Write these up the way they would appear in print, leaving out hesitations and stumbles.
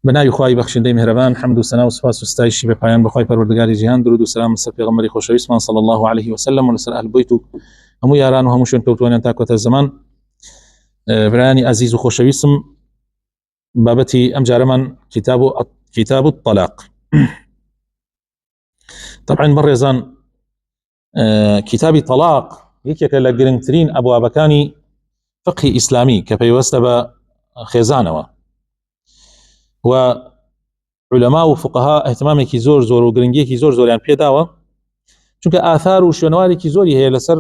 بناوی خوای بخشندەی میهرەبان حەمد و سەنا و سوپاس و ستایشی بە پایان بەخوای پەروەردگاری جیهان درود و سلام لەسەر پێغەمبەری خۆشەویستمان صلی الله عليه وسلم و لەسەر ئەهل بەیت و هەموو یاران و هەموو شوێن کەوتووانیان تا کۆتە زەمان. برایانی عزیز و خۆشەویستم، بابەتی ئەم جارەمان کتاب الطلاق. طبعا بەڕێزان کتابی طلاق یەکێکە لە گرنگترین ئەبوابەکانی فقهی ئیسلامی کە پەیوەستە بە خێزانەوە و علەما و فقها احتمامێکی زۆر و گرنگیەکی زۆریان پێداوە، چونکە ئاثار و شوێنەوارێکی زۆری هەیە لەسەر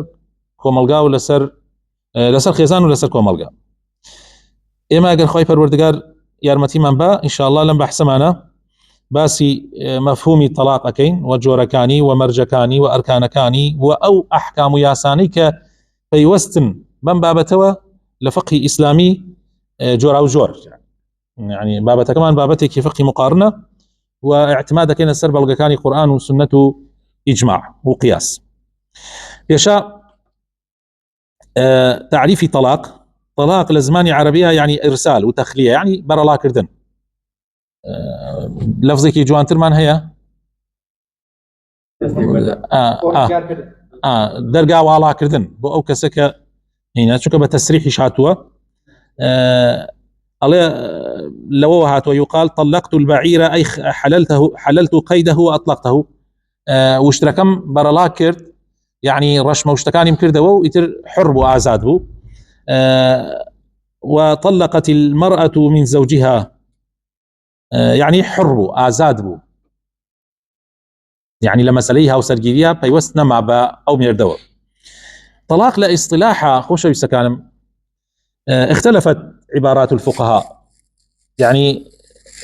کۆمەلگا و لەسەر خێزان و لەسەر کۆمەلگا. ئێمە ئەگەر خوای پەروەردگار یارمەتیمان بە ئینشاءالله لەم بەحسەمانە باسی مەفهومی طلاق ئەکەین و جۆرەکانی و مەرجەکانی و ئەرکانەکانی و ئەو ئەحکام و یاسانەی کە پەیوەستن بەم بابەتەوە لە فقهی ئیسلامی جۆرا و جۆر. يعني بابەتەکەمان بابەتێکی فقهی مقارنە و اعتماد دەکەینە سەر بەڵگەکانی قورآن و سنت و ئیجماع و قیاس. پێشە تعریفی طلاق لە زمانی عەرەبیە يعني إرسال و تەخلیە، يعني بەرەڵاکردن. لەفزێکی جوانترمان هەیە دەرگا واڵاکردن بۆ ئەو کەسە کە هینە، چونکە بە تەسریحیش هاتووە. ئەڵێ لەوە هاتووە يقال طلقت البعير أي حللت قيده وأطلقته، وشتەکەم بەرەڵا کرد، يعني ڕەشمە وشتەکانیم کردەوە و ئیتر حر بوو، ئازاد بوو. وطلقت المرأة من زوجها، يعني حر بوو، ئازاد بوو، يعني لمسألەی هاوسەرگیریە پەیوەست نەما بە ئەو مێردەوە. طلاق لە ئیصطلاحە خۆشەویستەکانم اختلفت عبارات الفقهاء، يعني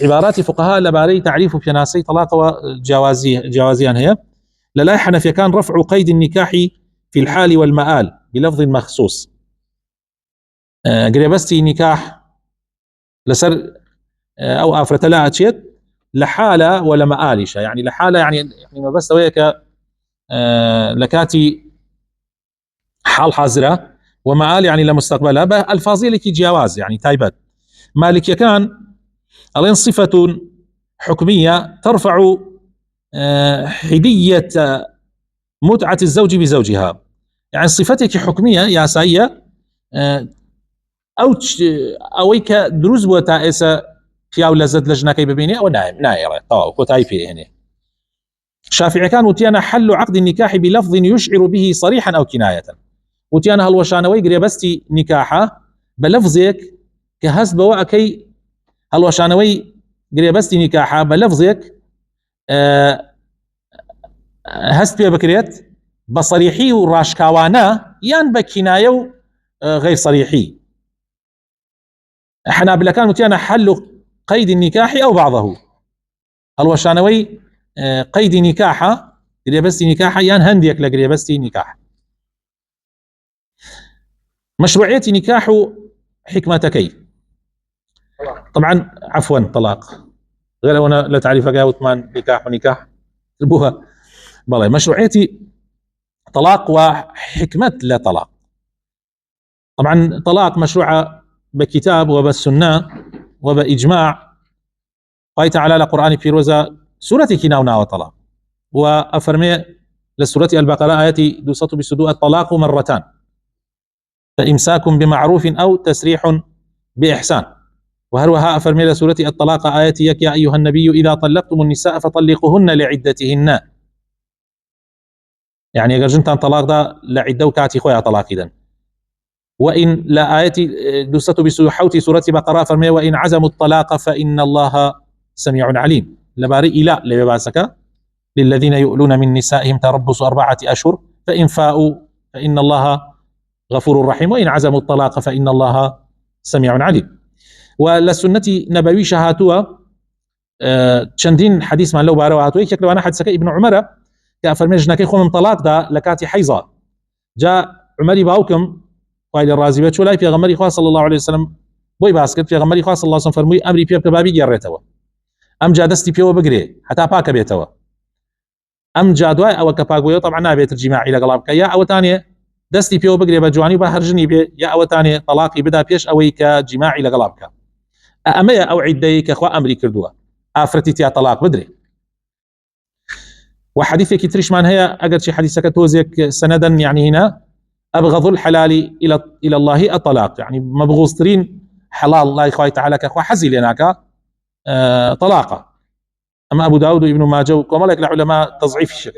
عبارات فقهاء لبارەی تعريف و پێناسەی طلاق وجوازيان هي. لەلای حەنەفیەکان رفع قيد النكاح في الحال والمآل بلفظ مخصوص، گرێبەستی نکاح لەسەر ئەو ئافرەتە لا ئەچێت لە حالە و لە مەئالیشە، يعني لە حالە يعني مەبەستەوەیە کە لە کاتی حاڵ حازرە، ومآل يعني لمستقبلها بألفاظية جواز يعني تايبات. مالكية كان ألين صفة حكمية ترفع حدية متعة الزوج بزوجها، يعني صفتك حكمية يا ساية أويك دروز وتائسة فياو لزد لجناكي ببيني أو نايرة طاو كتاي فيه هنا. شافعي كان وتيانا حل عقد النكاح بلفظ يشعر به صريحا أو كناية، وتیانە هەڵوەشانەوەی گرێبەستی نیکاحە بە لەفزێک کە هەست بەوە ئەکەی هەڵوەشانەوەی گرێبەستی نیکاحە بە لەفزێک هەست پێ بکرێت بە صەریحی و ڕاشکاوانە یان بە کینایە و غەیر صەریحی. حەنابلەکان وتیانە حل قەید النکاح ئەو بعضه، هەڵوەشانەوەی قەیدی نیکاحە گرێبەستی نیکاحە یان هەندێک لە گرێبەستی نیکاح. مشروعية نكاح حكمتكي، طبعا عفوا طلاق غير هنا لا تعريف وثمان نكاح ونكاح بوها بالله. مشروعية طلاق وحكمة لا طلاق، طبعا طلاق مشروعة بكتاب وبالسنة وبإجماع. قال تعالى القرآن في روزة سورة كناونا وطلاق، وأفرمي لسورة البقرة آياتي دوسط بسدوء الطلاق مرتان فإمساك بمعروف أو تسريح بإحسان. وهروها أفرمي سورة الطلاق آياتيك يا أيها النبي إذا طلقتم النساء فطلقوهن لعدتهن، يعني أجر جنتان طلاق دا لعدة وكاتي خويا طلاق إذن. وإن لا آياتي دوست بسحوتي سورة بقرة فرمي وإن عزموا الطلاق فإن الله سميع عليم، لباري إله لباسك للذين يؤلون من نسائهم تربص 4 أشهر فإن فاءوا فإن الله غفور رحيم وإن عزموا الطلاق فإن الله سميع عليم. ولسنة نبوي شهاتوا چندين حديث من لو باروا هاتوا يكلو أنا حدثك ابن عمر كأفرمي جناكي خو من طلاق دا لكاتي حيضة. جاء عمري باوكم قائل الرازي بيتشو لاي في غمري خواه صلى الله عليه وسلم بوي باسكت في غمري خواه صلى الله عليه وسلم فرموي أمري بيبك بابي جريتوا أم جادستي بيو بقري حتى باك بيتوا أم جادواي أو كباقويو طبعا نابيت الجماعي لقلابك يا أو تانية دستي بيو بگرێ بە جوانی با هەرژنی بێ یا ئەوە تانێ طلاقی بدا پێش ئەوەی کە جیماعی لەگەڵا بکە. ئەمەیە ئەو عیدەیە کە خوا ئەمری کردووە ئافرەتی تیا تەلاق بدرێ. وحديثك تريشمان هي أجر شي حديثك توزيك سندا يعني هنا أبغض الحلال إلى الله الطلاق، يعني مبغوصترين حلال الله إخوة تعالى كأخوة حزي لناك طلاقة. أما أبو داود وابن ماجه وكما لك العلماء تضعيف الشك.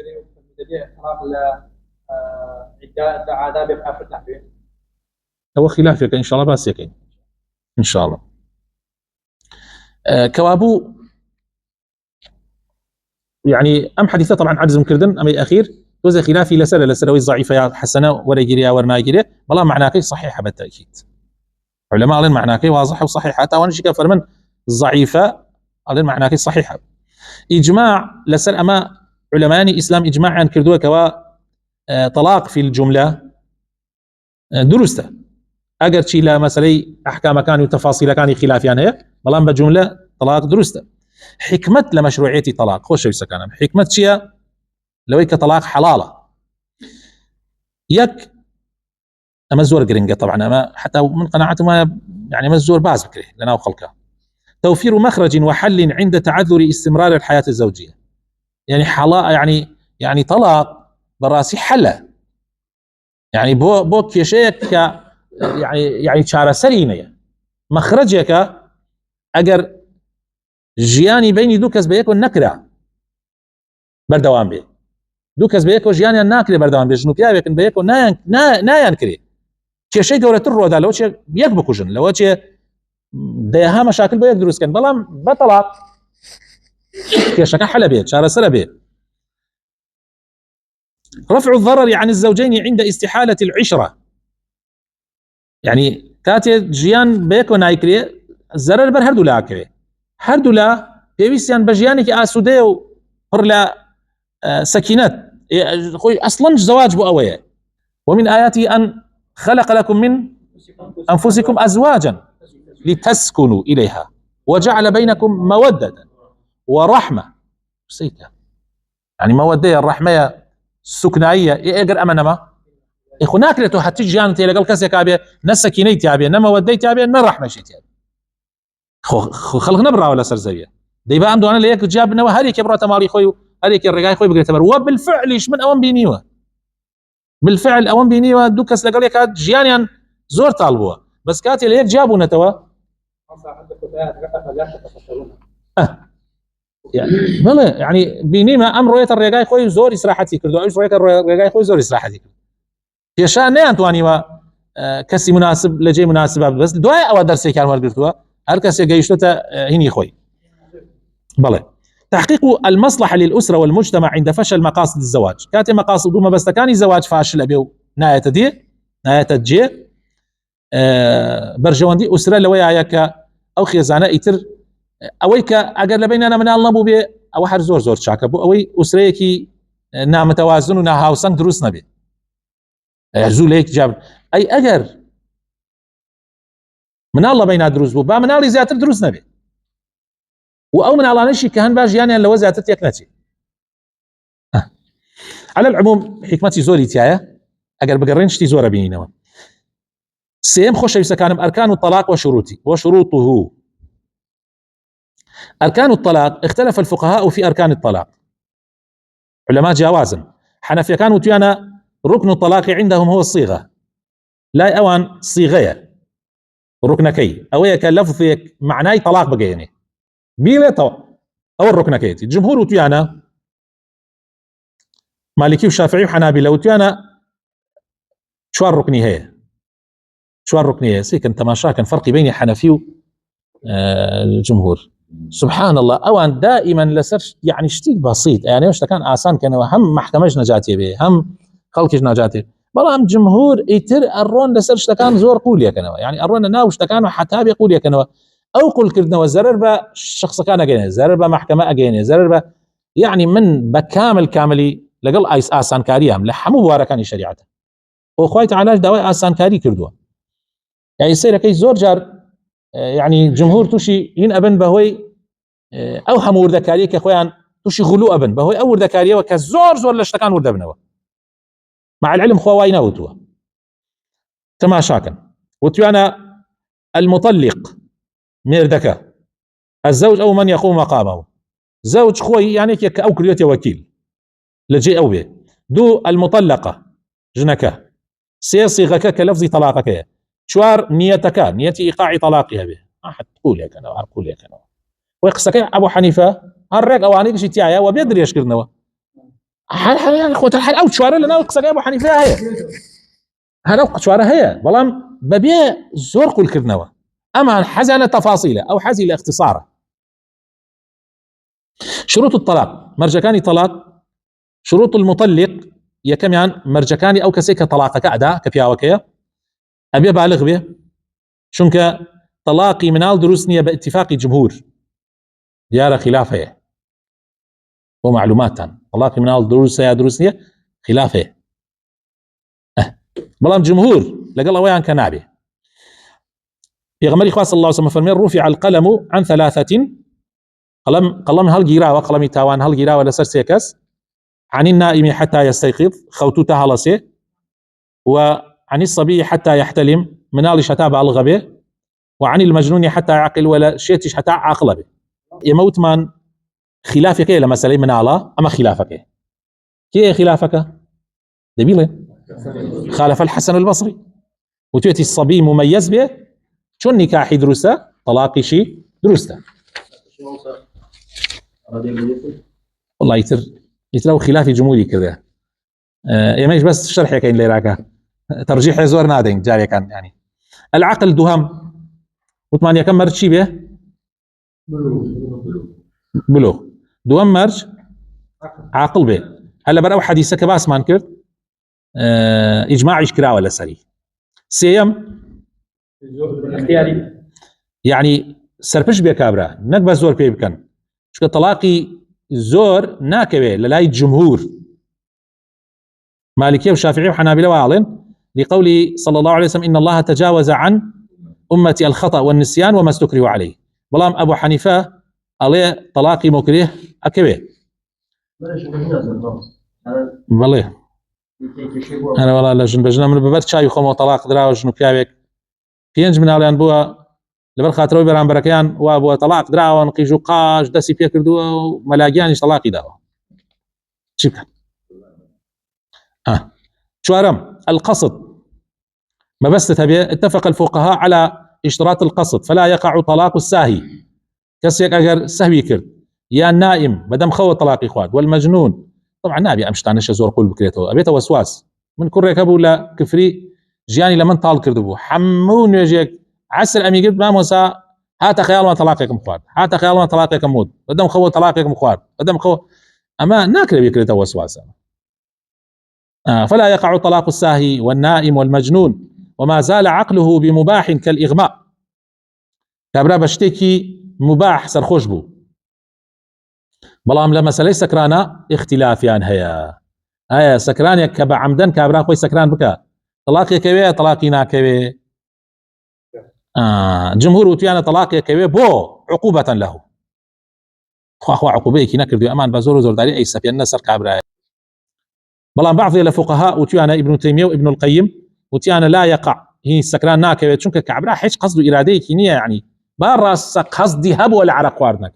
هو خلافك إن شاء الله بس يكين إن شاء الله. كوابو يعني أم حديثة طبعا عجز مكردن أمي أخير توزي خلافي لسلوي الضعيفة يا حسنة ورجيريا ورناجيريا بلا معناكي صحيحة بالتأكيد. علماء قالين معناكي واضحة وصحيحة، حتى وانا شيء فرمن ضعيفة قالين معناكي صحيحة. إجماع لسل أما علماء إسلام إجماعا كردوه كوا طلاق في الجملة درسته أجر شيء لا مسألة أحكام كان وتفاصيل كان خلافيان هي بلا بجملة طلاق درسته. حكمة لمشروعية طلاق خوش يسكنم حكمة شيء لو هيك طلاق حلالة يك أما الزور قرنقة طبعا أما حتى من قناعته ما يعني ما الزور باز بكره لنا وخلقه. توفير مخرج وحل عند تعذر استمرار الحياة الزوجية، يعني حلا يعني طلاق براسي حلا يعني بو كيشيك يعني شارة سرينة مخرجك أجر جياني بيني دوكس بيكو نكرة بردوان بي دوكس بيكو جياني الناكرة بردوان بي جنوبيا بيكن بيكو نايان كري كيشي دولة الرودا لو شي بيكبكو جن لو شي ديها مشاكل بيك دروس كان بلام بطلع كيشك حلا بيت شارة سلا بيت. رفع الضرر عن الزوجين عند استحالة العشرة، يعني كاتي جيان بيكو نايكري الزرر بر هردو لا كري هردو لا بيويسيان بجيانك آسودي وفرلا سكينات أصلا زواج بو أويه. ومن آياته أن خلق لكم من أنفسكم أزواجا لتسكنوا إليها وجعل بينكم مودة ورحمة سيكا، يعني مودة الرحمة السكنائية إيقر أمنما هناك لتو حتى جيان تيلا قال كاسي كابي نسكيني تابي نما ودي تابي نرحمة شي تابي خلقنا برا ولا سرزية ديبا أمدو أنا ليك جاب نوا هريك يبرا تماري خوي هريك الرقاي خوي بقريت بر وبالفعل إيش من أوان بينيوا بالفعل أوان بينيوا دوكس لقال لك جيانيان زور طالبوا بس كاتي ليك جابوا نتوا يعني بينيما أم رؤية الرقاي خوي زور إسراحتي كردو إيش رؤية الرقاي خوي زور إسراحتي في شأن نيانتواني و كسي مناسب لجي مناسبة بس دواء أو درسي كان ورقرتوا هر كسي قيشتها هني خوي بله. تحقيق المصلحة للأسرة والمجتمع عند فشل مقاصد الزواج، كاتي مقاصد دوما بس تكاني زواج فاشل أبيو ناية دي ناية تجي برجواندي أسرة لويا ياك أو خيزانة يتر أويك أجر لبيننا من الله بو أو حر زور شاكبو أوي أسريكي نا متوازن ونا هاوسان دروس نبي يرزو ليك جاب أي أجر من الله بينا دروس بو با من الله زيادة دروس نبي وأو من الله نشي كهن باج يعني لو زيادة يكنتي. على العموم حكمتي زوري تيايا أجر بقرنش تي زورة بينينوا. سيم خوش يسكانم أركان الطلاق وشروطه. أركان الطلاق اختلف الفقهاء في أركان الطلاق، علماء جوازا حنفية كانوا تيانا ركن الطلاق عندهم هو الصيغة لا أوان صيغية ركنكي أويا كلفظك معناي طلاق بقيني بيلي طو أو الركنكيتي. الجمهور تيانا مالكي وشافعي وحنابلة وتيانا شوار ركني هي سيك انت ما شاكن فرق بين حنفي الجمهور. سبحان الله اوان دائما لسرش يعني شتي بسيط يعني مش كان آسان كان هم محكمش نجاتي به هم خلقش نجاتي بلام جمهور يتر الرون لسرش كان زور قوليا كانوا يعني الرون ناوش كانوا حتى بيقوليا كانوا او قل كردنا وزرر با شخص كان اجيني زرر با محكمه اجيني زرر با يعني من بكامل كاملي لقل ايس آسان كاريهم لحمو بواركاني شريعته وخوي تعالى دواء آسان كاري كردوا يعني يصير كي زور جار يعني جمهور توشي ين ابن بهوي او هم وردكاريه كخوان توشي غلو ابن بهوي او وردكاريه وكزور زور لشتكان ورد ابنوا مع العلم خواينا وتوا تماشاكن وتوانا المطلق ميردك الزوج أو من يقوم مقامه زوج خوي يعني كيك أو كريوتي وكيل لجي أو به دو المطلقة جنكه سي صيغك كلفظ طلاقك شوار نيتك نية إيقاع طلاقها به أحد تقول لك أنا أقول لك أنا ويقصك أبو حنيفة هرق أوانيك شي تيايا وبيدري يشكرنا حال يعني خوت الحال أو شوار لنا ويقصك أبو حنيفة هي هذا شوار هي والله ببيع زور كل كرنوا أما حزن تفاصيله أو حزن اختصاره. شروط الطلاق مرجكاني طلاق شروط المطلق يا كمان مرجكاني أو كسيك طلاقك أداء كبياوكيا أبي بالغ به شنك طلاقي منال دروسني باتفاق جمهور ديار خلافه ومعلومات طلاقي منال دروسني خلافه بلام جمهور لقال ويان كنابي في غمر إخوة صلى الله عليه وسلم فرمي رفع القلم عن ثلاثة قلم هالجيراوة قلم تاوان هالجيراوة لسر سيكس عن النائم حتى يستيقظ خوتوتا هلسي وعن الصبي حتى يحتلم منال شتاب الغبه وعن المجنون حتى يعقل ولا شيتش حتى عاقل به يموت من خلافك لما سليم من الله أما خلافك كي خلافك دبيله خالف الحسن البصري وتأتي الصبي مميز به شو النكاح درسته طلاقي شي درسته والله يتلو خلافي جمهوري كذا يميش بس شرح كاين اللي راكا ترجيح زور نادين جاري كان يعني العقل دهم وثمانية كم مرج شي به بلوغ دوام مرج عاقل به هلا برا حديثك باس ما نكر اجماع اشكرا ولا سري سيم اختياري يعني سرپش به كابرا نك بس زور بي بكن شو طلاقي زور ناكبه للاي الجمهور مالكيه وشافعيه وحنابلة وعالم لقوله صلى الله عليه وسلم ان الله تجاوز عن امتي الخطا والنسيان وما استكرهوا عليه بلام ابو حنيفه عليه طلاقي مكره اكبه والله انا والله لجن بجنا من ببرد شاي خمو طلاق درا وجنو بياوك بينج من عليان بوا لبر خاطرو بران بركيان وابو طلاق درا ونقيجو قاش دسي بيا كردو ملاقيان طلاقي داوا شبكا شوارم القصد ما بس تبي اتفق الفقهاء على اشتراط القصد فلا يقع طلاق الساهي كسيك اجر سهوي كرد يا النائم مدام خو طلاق اخوات والمجنون طبعا نابي امشتانش زور قول بكريتو ابيته وسواس من كرك ابو لا كفري جياني لمن طال كردبو حمون يجيك عسر امي قلت ما موسى هات خيال ما طلاقكم اخوات هات خيال ما طلاقكم مود مدام خو طلاقكم اخوات مدام خو اما ناكل بكريتو وسواس فلا يقع طلاق الساهي والنائم والمجنون وما زال عقله بمباح كالإغماء كابرا بشتكي مباح سرخوش بو بلام لما سلي سكرانا اختلافيان هيا سكران كبا عمدن كابرا خوي سكران بكا طلاقي كوي طلاقي ناكوي جمهور وتيانا طلاقي كوي بو عقوبة له خو عقوبة كي نكردو امان بزور زور داري اي سفيان نسر كابرا بلان بعض الفقهاء وتيانا ابن تيمية وابن القيم وتيانا لا يقع هي سكران ناكوي چونك كعبرا حيش قصدو ارادي كينية يعني باراس قصدي هب ولا على قواردنك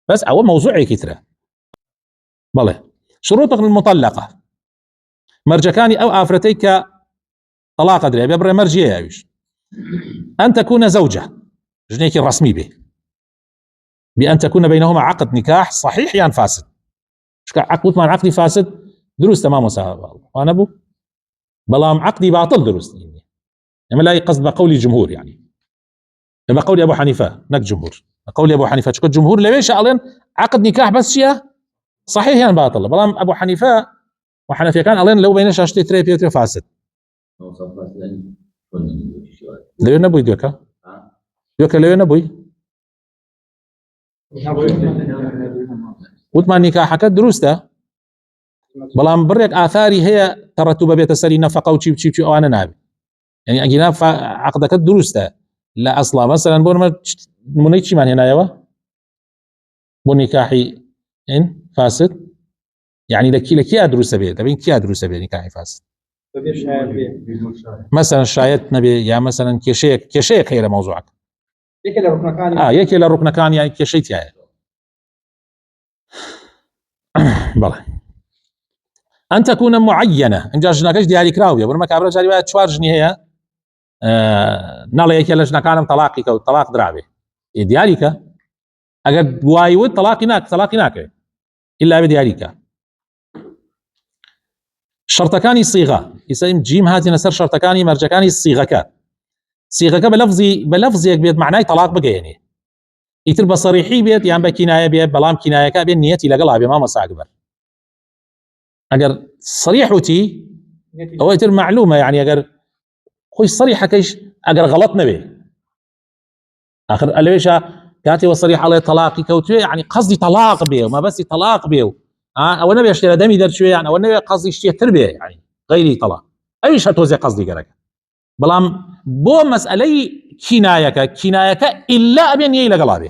بس اول موضوعي كتره بله شروط المطلقة مرجكاني او افرتيك طلاق ادري بيبر مرجيه ياويش ان تكون زوجة جنيك الرسمي به بان تكون بينهما عقد نكاح صحيح يعني فاسد شكا عقد ما عقدي فاسد دروس تمام وسهل وانا ابو بلام عقدي باطل دروس يعني لا قصد بقول الجمهور يعني بقول ابو حنيفه نك جمهور قول ابو حنيفه شكو الجمهور ليش قالن عقد نكاح بس شيء صحيح يعني باطل بلام ابو حنيفه وحنفيه كان قالن لو بين شاشتي تري بيوتري فاسد ليه نبوي دوكا ليه نبوي وثمان نكاحك دروسته بلام بريك اثاري هي ترتب بيت سري نفقه وشي وانا نابي يعني اجينا عقدك دروسته لا اصلا مثلا بون منيتشي من هنا يوا بون نكاحي ان فاسد يعني لكي ادرس به تبين كي ادرس به نكاحي فاسد مثلا شايت نبي يا مثلا كشيك هي موضوعك یەکێ لە ڕوکنەکانی کێشەی بەڵێ أن تكون معينة إنجا ژنەکەش دیاریکراو بێ بڕمە کابرا جاری وایە 4 ژنی هەیە ناڵێ یەکێ لە ژنەکانم تەلاقی کەوت تەلاق درابێ دیاریکە ئەگەر وایوت تەلاقی ناکەوێت إلا بێ دیاریکە شەرتەکانی سیغە ئیسا جیم هاتینە سەر شەرتەکانی مەرجەکانی سیغەکە بە لەفزێک بێت معنای تەلاق بگەێنێ ئیتر بە سەریحی بێت یان بە کینایە بێت بەڵام کینایەکە بێت نیەتی لەگەڵا بێ مامەسا ئەکبەر ئەگەر صریح وتی ئەوە ئیتر معلومە یعنی ئەگەر خۆی صریحەکەیش ئەگەر غەڵەت نەبێ آخر ئەلێشە کاتێوە صریح ئەڵێ تەلاقی کەوتوێ یعنی قەزدی تەلاق بێ و مەبەستی تەلاق بێ و ئەوە نەبێ شتێ لە دەمی دەرچوێ یان ئەوە نەبێ قەزی شتێتر بێ یعنی غەیری تەلاق ئەویش هەتۆزێ قەزدی گەرەکە بەڵام بۆ مەسئلەی کینایەکە ئیلا ئەبێ نیەی لەگەڵا بێ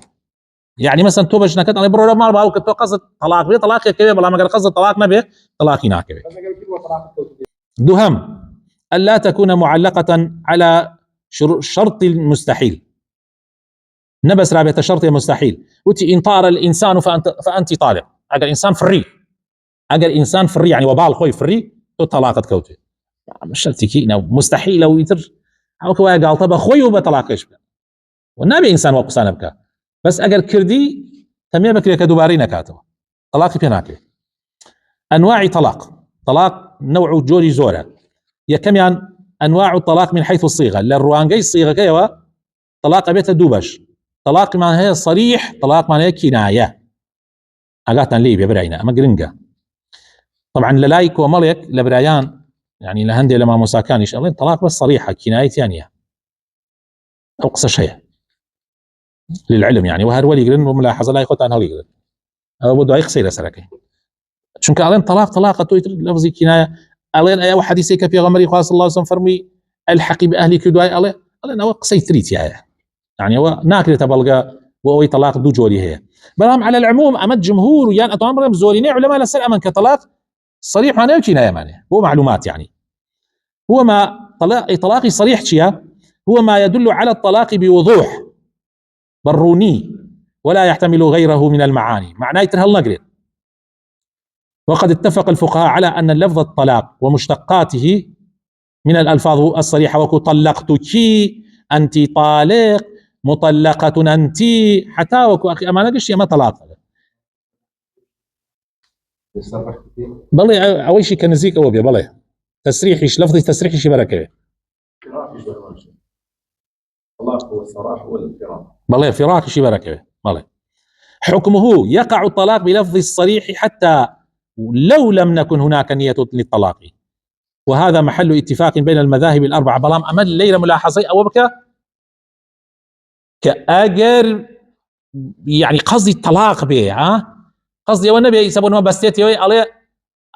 يعني مثلا تو باش نكت على برو ما باو كتو قصد طلاق بي طلاق كبير بلا ما قال قصد طلاق نبي طلاق ناكبي دهم الا تكون معلقه على شرط المستحيل نبس رابطه شرط مستحيل وتي ان طار الانسان فانت طالق اجل انسان فري يعني وبال خوي فري تو طلاقت كوتي مش شرطي مستحيل لو يتر او كوا قال طب خوي وبطلاقش والنبي انسان وقصانه بك بس اگر كردي تمام بكري كدوباري نكاتو طلاق بيناكي انواع طلاق نوع جوري زورا يا كمان انواع الطلاق من حيث الصيغه للروانجي الصيغه كيوا طلاق بيت دوبش طلاق معناها صريح طلاق معناها كنايه اغاتن لي ببراينا اما جرينجا طبعا للايك وملك لبرايان يعني لهندي لما مساكان ان شاء الله طلاق بس صريحه كنايه ثانيه او قصه شيء للعلم يعني وهر ولي يقولون وملاحظه لا يخوت عنها ولي يقولون أو بده يخسر سركي شنك علين طلاق تو لفظي كنايه علين اي واحد يسيك في غمري خاص الله وسلم فرمي الحقي باهلك دواي علين هو قصي تريت يعني هو ناكله تبلغا وهو طلاق دو جوري هي بلام على العموم امد جمهور يعني اطعم زوريني علماء لا سلام كطلاق صريح معناه كنايه معناه هو معلومات يعني هو ما طلاقي صريح شيا هو ما يدل على الطلاق بوضوح بروني ولا يحتمل غيره من المعاني معناه يترهل نقرين وقد اتفق الفقهاء على أن اللفظ الطلاق ومشتقاته من الألفاظ الصريحة وكو طلقتك أنت طالق مطلقة أنت حتى وكو أخي أما نقش ما طلاق بلي أول شيء كنزيك أوبيا بلي تسريحيش لفظي تسريحيش بركة الطلاق هو الصراح والانفراق بلى فراق شي بركه بلى حكمه يقع الطلاق بلفظ الصريح حتى لو لم نكن هناك نية للطلاق وهذا محل اتفاق بين المذاهب الأربعة بلام أمل ليلة ملاحظة أو بك كأجر يعني قصدي الطلاق به قصدي والنبي يسبون ما بستيتي عليه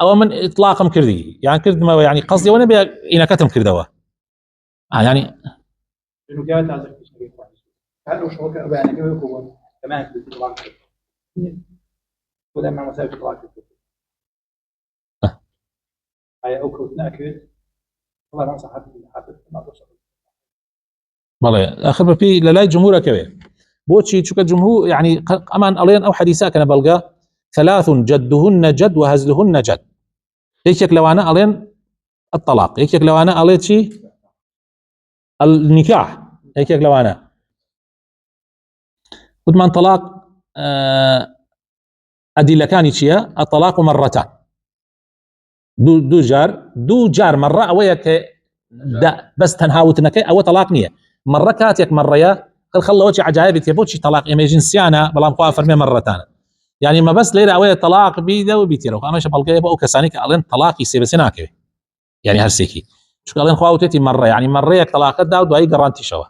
أو من إطلاقهم كردي يعني كرد ما يعني قصدي والنبي إن كتم كردوا يعني لأنه جاءت على ذلك الشريف هل هو شروط أبانا كيف يكون كمان في الإطلاق ولا مع مسائل الإطلاق هاي أوكو تنأكد والله ما صحت ما توصل بلى آخر في لا جمهور كبير بوتشي شو كجمهور يعني أمان ألين أو حديثا كان بلقى 3 جدهن جد وهزلهن جد هيك لو أنا ألين الطلاق هيك لو أنا أليت شيء النكاح هيك لو أنا ودمان طلاق أدلة كانت شيء الطلاق مرتان دو جار مرة أويك بس تنهاوتنك أو طلاق نية مرة كاتيك مرة يا خلوا وجه عجائب تبوتشي طلاق إيمرجنسيانا بلا مقوا فرمي مرتان يعني ما بس ليلة أويك طلاق بيدا وبيتيرو أما شبالك أو كسانيك ألين طلاق يسيب سناكي يعني هرسيكي شو قالين خواوتتي مرة يعني مريك طلاق داود وأي قرانتي شوا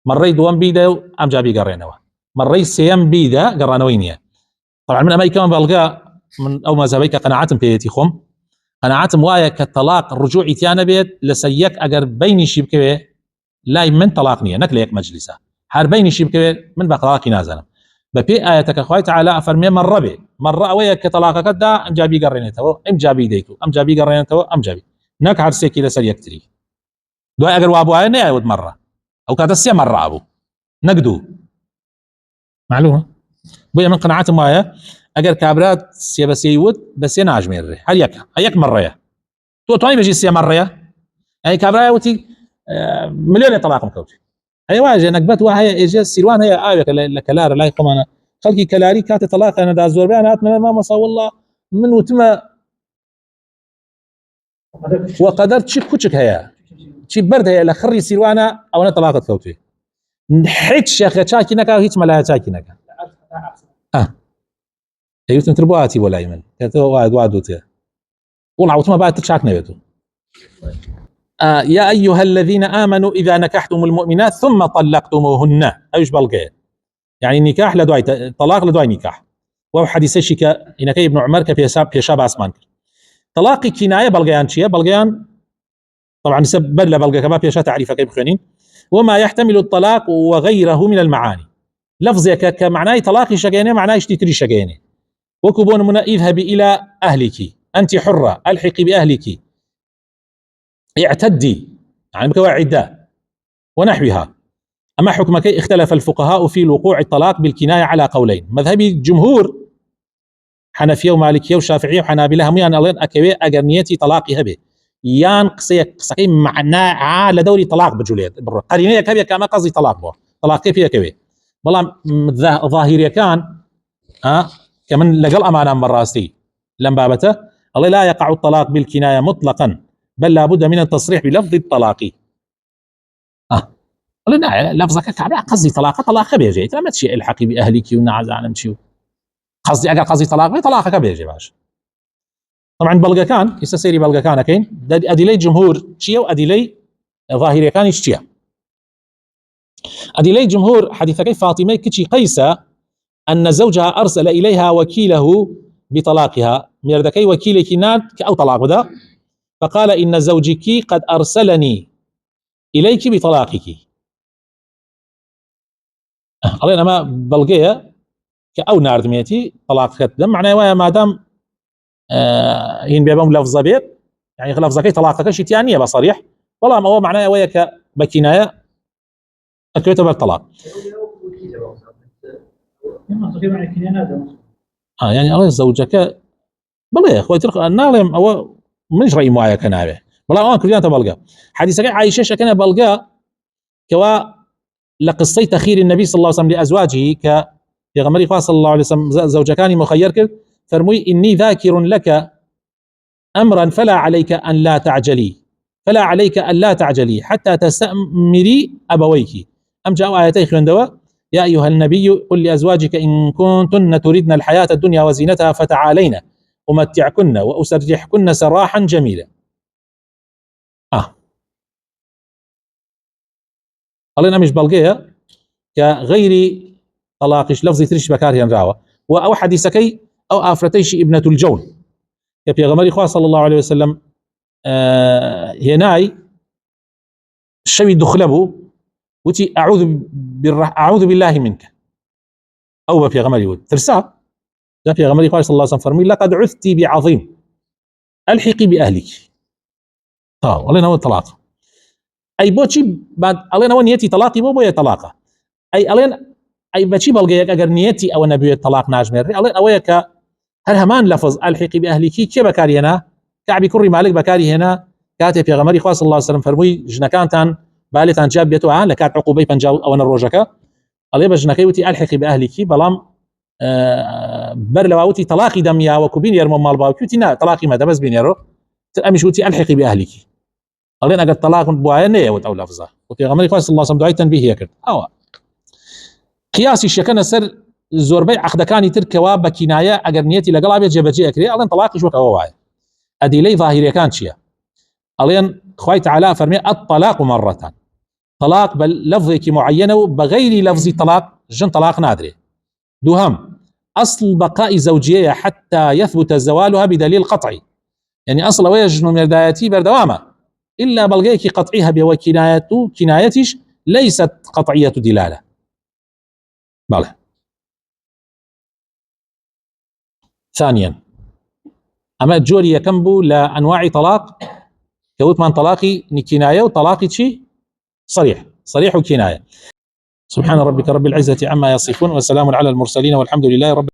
مري دوام بيدا أم جابي قرينوا مري سيم بيدا قرانوينيا طبعا من أمريكا كمان بلقى من أو ما زبيك قناعتم بيتي خم قناعتم وايا كالطلاق الرجوع إتيانا بيت لسيك أجر بيني شيب كبير لا من طلاقنية نكليك مجلسة هر بيني شيب كبير من بقراقي نازنا ببي آياتك أخوي تعالى أفرمي مرة بي مرة ويا كطلاق كدا أم جابي قرينتو أم جابي ديتو أم جابي قرينتو أم جابي نك عرسيكي لسر يكتري دو أجر وابو عيني أود مرة أو كذا سيا مرة أبو نقدو معلومه بويا من قناعات مايا اگر كابرات سي بسيود بس ناجمير هيك مره تو تواني بيجي سي مره يعني كابرا وتي مليون طلاق مكوتي هي واجه نكبت وهي اجى سيروان هي آية لكلار لا يقوم انا خلقي كلاري كات طلاق انا دا زور بيانات ما مصا والله من وتما وقدرت شي كوتشك هي شي برد هي لخري سيروانا او انا طلاقت كوتي حيت شيخ تشاكي نكا هيك ملا تشاكي نكا ايوه تربواتي ولا يمن كتو واد وتي والله وتما بعد تشاك نيتو يا أيها الذين آمنوا إذا نكحتم المؤمنات ثم طلقتموهن أيش بلقي يعني النكاح لدواي طلاق لدواي نكاح وهو حديث شيكا إنك ابن عمر كبي شاب أسمان طلاق كناية بلقيان شيء بلقيان طبعا سبب لا بلقى كما بيشا تعريفه كيف خنين وما يحتمل الطلاق وغيره من المعاني لفظك كمعناه طلاق شقينه معناه اشتري شقينه وكبون من اذهبي إلى أهلك أنت حرة ألحقي بأهلك اعتدي يعني كواعدة ونحوها. أما حكمك اختلف الفقهاء في وقوع الطلاق بالكناية على قولين مذهبي الجمهور حنفية ومالكية وشافعية وحنابلة هم يعني ألين أكوي أجرنيتي طلاقي هبه يان قصي معناه على دوري طلاق بجوليت قرينية كبيرة كما قصدي طلاق بو طلاق كيف كبير والله ظاهرية كان كمن لقل أمانة من راسي لم بابته الله لا يقع الطلاق بالكناية مطلقا بل لابد من التصريح بلفظ الطلاق قلنا لفظك كعبة قصدي طلاق بيجي ما تشي الحقي بأهلك ونعز على مشيو قصدي اگر قصدي طلاقك بيجي باش طبعا بلغا كان يستسيري بلغا كان كين اديلي جمهور شيا واديلي ظاهري كان يشتيا اديلي جمهور حديثك فاطمه كتشي قيسة ان زوجها ارسل اليها وكيله بطلاقها ميردكي وكيلك ناد او طلاق ده فقال ان زوجك قد ارسلني اليك بطلاقك علينا ما بلغيه كأو ناردميتي طلاق كدم معناه ويا ما دام هين بيبهم لفظه بيت يعني لفظك طلاقك شي ثانيه بصريح والله ما هو معناه ويا بكنايه اكيد بالطلاق يعني الله زوجك بلا يا اخوي ترك النالم او منش راي معايا كنابه والله كلنا تبلغا حديثك عائشه شكنا بلغا كوا لقصي تخير النبي صلى الله عليه وسلم لازواجه ك في غمر صلى الله عليه وسلم زوجكان مخير كر فرمي إني ذاكر لك أمرا فلا عليك أن لا تعجلي حتى تستأمري أبويك أم جاءوا آياتي خندوا يا أيها النبي قل لأزواجك إن كنتن تردن الحياة الدنيا وزينتها فتعالين أمتعكن وأسرحكن سراحا جميلا قالنا مش بلقيها كغير طلاقش لفظي ترش بكارهن راوة أو حديثكي أو آفرتيش ابنة الجون كبي غمري خواه صلى الله عليه وسلم هناي الشوي دخلبو وتي أعوذ بالله منك أو في غمري ترسا في غمري خواه صلى الله عليه وسلم فرمي لقد عثتي بعظيم ألحقي بأهلك والله نوى الطلاق أي بوشي بعد الله نوى نيتي طلاقي بو يطلاقه أي ألين أي بشي بلغيك أجر نيتي أو نبي الطلاق ناجمر ألين أويك هل همان لفظ الحقي بأهلك كي بكاري هنا كعبي كري مالك بكاري هنا كاتب يا غمري صلى الله عليه وسلم فرمي جنكانتان بالتان جاب بيتو لكات عقوبي بنجاو أو نروجك ألي بجنكي وتي الحقي بأهلك بلام برلواوتي طلاقي دميا وكوبين يرمو مال باوكيوتي نا طلاقي ما دبس بين يرو تأمش وتي الحقي بأهلك ألين أجر طلاق بوايا نية وتو لفظه وتي غمري صلى الله عليه وسلم دعي تنبيه يكرد قياسي شكنا سر زوربي عقدكاني تركوا بكنايه اگر نيتي لقلاب جبجي اكري الين طلاقش وك واي ادي لي ظاهري كان شيء الين خوي تعالى فرمي الطلاق مرتان طلاق بلفظك معينه بغير لفظ طلاق جن طلاق نادري دوهم اصل بقاء زوجيه حتى يثبت زوالها بدليل قطعي يعني اصل ويجن من بدايتي بردوامه الا بلغيك قطعيها بوكنايته كنايتش ليست قطعيه دلاله بله. ثانيا أما جوري يكمبو لأنواع طلاق كوت من طلاقي كناية وطلاقي شي صريح وكناية سبحان ربك رب العزة عما يصفون وسلام على المرسلين والحمد لله رب